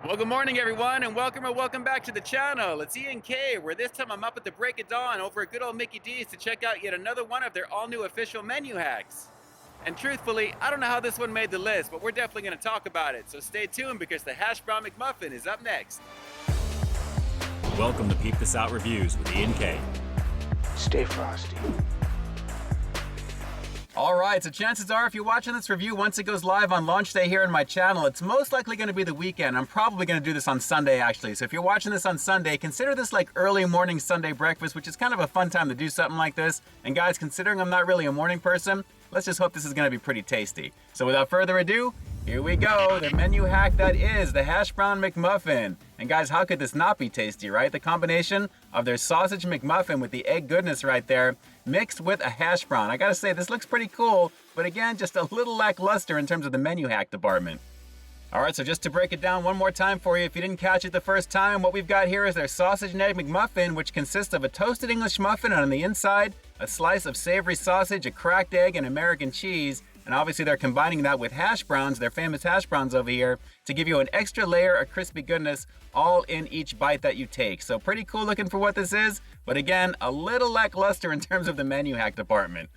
Well, good morning, everyone, and welcome back to the channel. It's Ian K, where this time I'm up at the break of dawn over at good old Mickey D's to check out yet another one of their all-new official menu hacks. And truthfully, I don't know how this one made the list, but we're definitely going to talk about it, so stay tuned because the Hash Brown McMuffin is up next. Welcome to Peep This Out Reviews with Ian K. Stay frosty. Alright, so chances are if you're watching this review once it goes live on launch day here on my channel, it's most likely going to be the weekend. I'm probably going to do this on Sunday actually. So if you're watching this on Sunday, consider this like early morning Sunday breakfast, which is kind of a fun time to do something like this. And guys, considering I'm not really a morning person, let's just hope this is going to be pretty tasty. So without further ado, here we go, the menu hack that is the Hash Brown McMuffin. And guys, how could this not be tasty, right? The combination of their sausage McMuffin with the egg goodness right there, mixed with a hash brown. I gotta say, this looks pretty cool, but again, just a little lackluster in terms of the menu hack department. Alright, so just to break it down one more time for you, if you didn't catch it the first time, what we've got here is their sausage and egg McMuffin, which consists of a toasted English muffin on the inside, a slice of savory sausage, a cracked egg, and American cheese. And obviously they're combining that with hash browns, their famous hash browns over here, to give you an extra layer of crispy goodness all in each bite that you take. So pretty cool looking for what this is, but again, a little lackluster in terms of the menu hack department.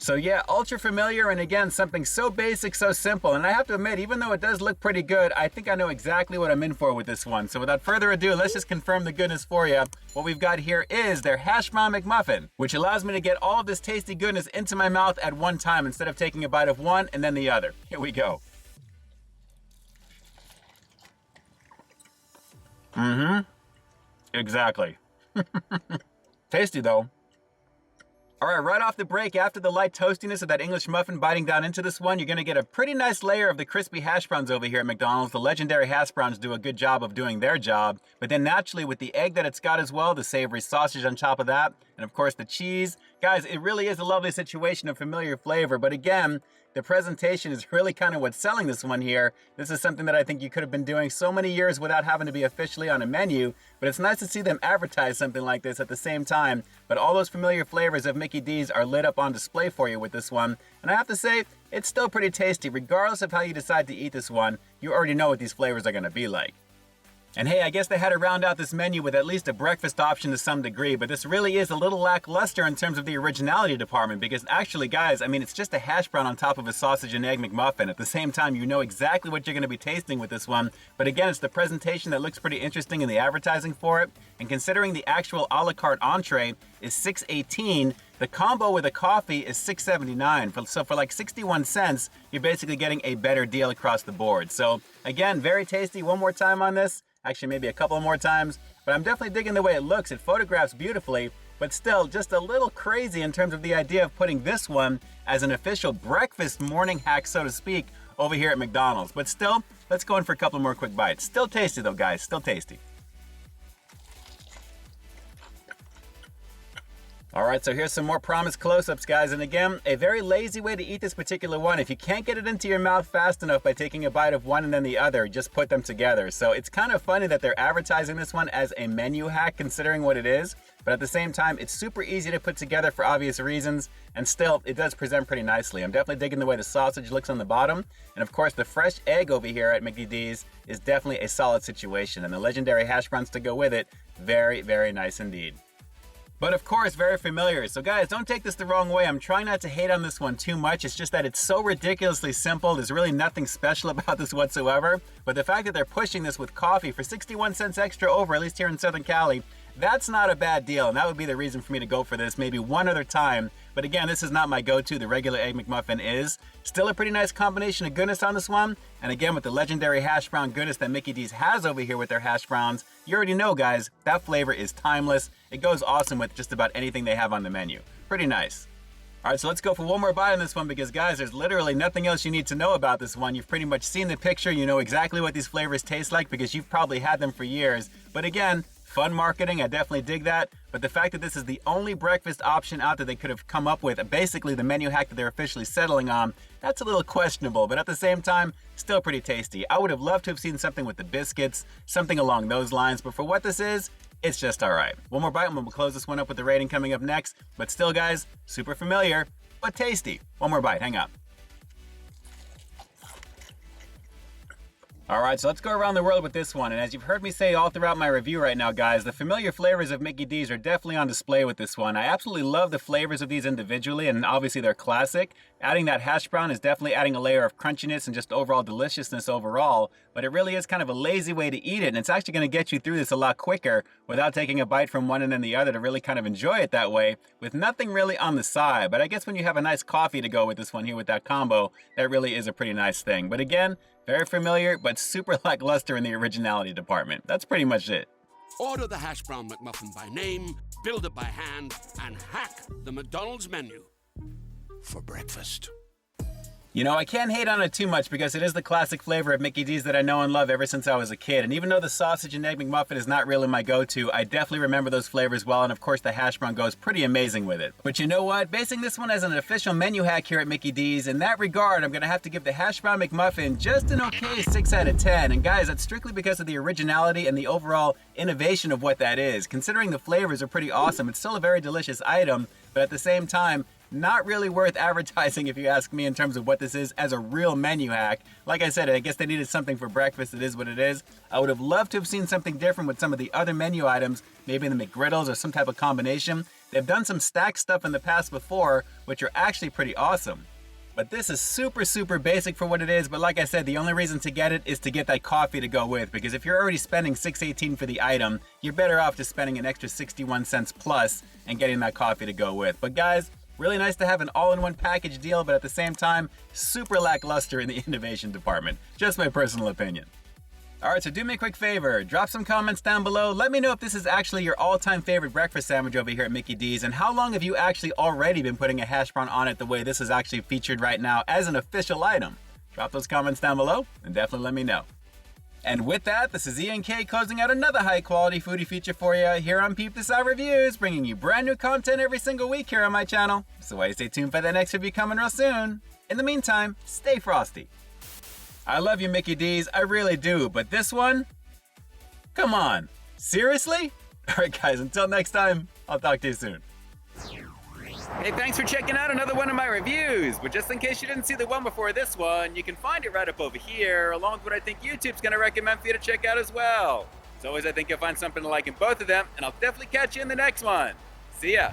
So yeah, ultra familiar, and again, something so basic, so simple. And I have to admit, even though it does look pretty good, I think I know exactly what I'm in for with this one. So without further ado, let's just confirm the goodness for you. What we've got here is their Hash Brown McMuffin, which allows me to get all of this tasty goodness into my mouth at one time instead of taking a bite of one and then the other. Here we go. Exactly. Tasty though. Alright, right off the break, after the light toastiness of that English muffin biting down into this one, you're going to get a pretty nice layer of the crispy hash browns over here at McDonald's. The legendary hash browns do a good job of doing their job. But then naturally, with the egg that it's got as well, the savory sausage on top of that, and of course the cheese. Guys, it really is a lovely situation of familiar flavor. But again, the presentation is really kind of what's selling this one here. This is something that I think you could have been doing so many years without having to be officially on a menu. But it's nice to see them advertise something like this at the same time. But all those familiar flavors of Mickey D's are lit up on display for you with this one. And I have to say, it's still pretty tasty. Regardless of how you decide to eat this one, you already know what these flavors are going to be like. And hey, I guess they had to round out this menu with at least a breakfast option to some degree, but this really is a little lackluster in terms of the originality department, because actually, guys, I mean, it's just a hash brown on top of a sausage and egg McMuffin. At the same time, you know exactly what you're going to be tasting with this one, but again, it's the presentation that looks pretty interesting in the advertising for it, and considering the actual a la carte entree is $6.18, the combo with a coffee is $6.79. So for like 61 cents, you're basically getting a better deal across the board. So again, very tasty. One more time on this. Actually, maybe a couple more times, but I'm definitely digging the way it looks. It photographs beautifully, but still just a little crazy in terms of the idea of putting this one as an official breakfast morning hack, so to speak, over here at McDonald's. But still, let's go in for a couple more quick bites. Still tasty though, guys, still tasty. Alright, so here's some more promised close-ups, guys, and again, a very lazy way to eat this particular one. If you can't get it into your mouth fast enough by taking a bite of one and then the other, just put them together. So it's kind of funny that they're advertising this one as a menu hack, considering what it is, but at the same time, it's super easy to put together for obvious reasons, and still, it does present pretty nicely. I'm definitely digging the way the sausage looks on the bottom, and of course, the fresh egg over here at Mickey D's is definitely a solid situation, and the legendary hash browns to go with it, very, very nice indeed. But of course, very familiar. So guys, don't take this the wrong way. I'm trying not to hate on this one too much. It's just that it's so ridiculously simple. There's really nothing special about this whatsoever. But the fact that they're pushing this with coffee for 61 cents extra over, at least here in Southern Cali, that's not a bad deal. And that would be the reason for me to go for this maybe one other time. But again, this is not my go-to. The regular Egg McMuffin is. Still a pretty nice combination of goodness on this one. And again, with the legendary hash brown goodness that Mickey D's has over here with their hash browns, you already know, guys, that flavor is timeless. It goes awesome with just about anything they have on the menu. Pretty nice. Alright, so let's go for one more bite on this one because, guys, there's literally nothing else you need to know about this one. You've pretty much seen the picture. You know exactly what these flavors taste like because you've probably had them for years. But again, fun marketing, I definitely dig that. But the fact that this is the only breakfast option out that they could have come up with, basically the menu hack that they're officially settling on, that's a little questionable. But at the same time, still pretty tasty. I would have loved to have seen something with the biscuits, something along those lines. But for what this is, it's just alright. One more bite and we'll close this one up with the rating coming up next. But still, guys, super familiar, but tasty. One more bite, hang on. All right, so let's go around the world with this one. And as you've heard me say all throughout my review right now, guys, the familiar flavors of Mickey D's are definitely on display with this one. I absolutely love the flavors of these individually, and obviously they're classic. Adding that hash brown is definitely adding a layer of crunchiness and just overall deliciousness overall, but it really is kind of a lazy way to eat it, and it's actually going to get you through this a lot quicker without taking a bite from one and then the other to really kind of enjoy it that way, with nothing really on the side. But I guess when you have a nice coffee to go with this one here with that combo, that really is a pretty nice thing. But again, very familiar, but super lackluster in the originality department. That's pretty much it. Order the hash brown McMuffin by name, build it by hand, and hack the McDonald's menu for breakfast. You know, I can't hate on it too much because it is the classic flavor of Mickey D's that I know and love ever since I was a kid. And even though the sausage and egg McMuffin is not really my go-to, I definitely remember those flavors well, and of course the hash brown goes pretty amazing with it. But you know what? Basing this one as an official menu hack here at Mickey D's, in that regard, I'm gonna have to give the hash brown McMuffin just an okay 6 out of 10. And guys, that's strictly because of the originality and the overall innovation of what that is. Considering the flavors are pretty awesome, it's still a very delicious item, but at the same time, not really worth advertising if you ask me in terms of what this is as a real menu hack. Like I said, I guess they needed something for breakfast. It is what it is. I would have loved to have seen something different with some of the other menu items, maybe in the McGriddles or some type of combination. They've done some stacked stuff in the past before, which are actually pretty awesome. But this is super basic for what it is, but like I said, the only reason to get it is to get that coffee to go with, because if you're already spending $6.18 for the item, you're better off just spending an extra 61 cents plus and getting that coffee to go with. But guys, really nice to have an all-in-one package deal, but at the same time, super lackluster in the innovation department. Just my personal opinion. Alright, so do me a quick favor. Drop some comments down below. Let me know if this is actually your all-time favorite breakfast sandwich over here at Mickey D's, and how long have you actually already been putting a hash brown on it the way this is actually featured right now as an official item. Drop those comments down below, and definitely let me know. And with that, this is Ian K closing out another high-quality foodie feature for you here on Peep This Out Reviews, bringing you brand new content every single week here on my channel. So why you stay tuned for the next review coming real soon. In the meantime, stay frosty. I love you, Mickey D's, I really do, but this one? Come on, seriously? Alright guys, until next time, I'll talk to you soon. Hey, thanks for checking out another one of my reviews. But just in case you didn't see the one before this one, you can find it right up over here, along with what I think YouTube's gonna recommend for you to check out as well. As always, I think you'll find something to like in both of them, and I'll definitely catch you in the next one. See ya.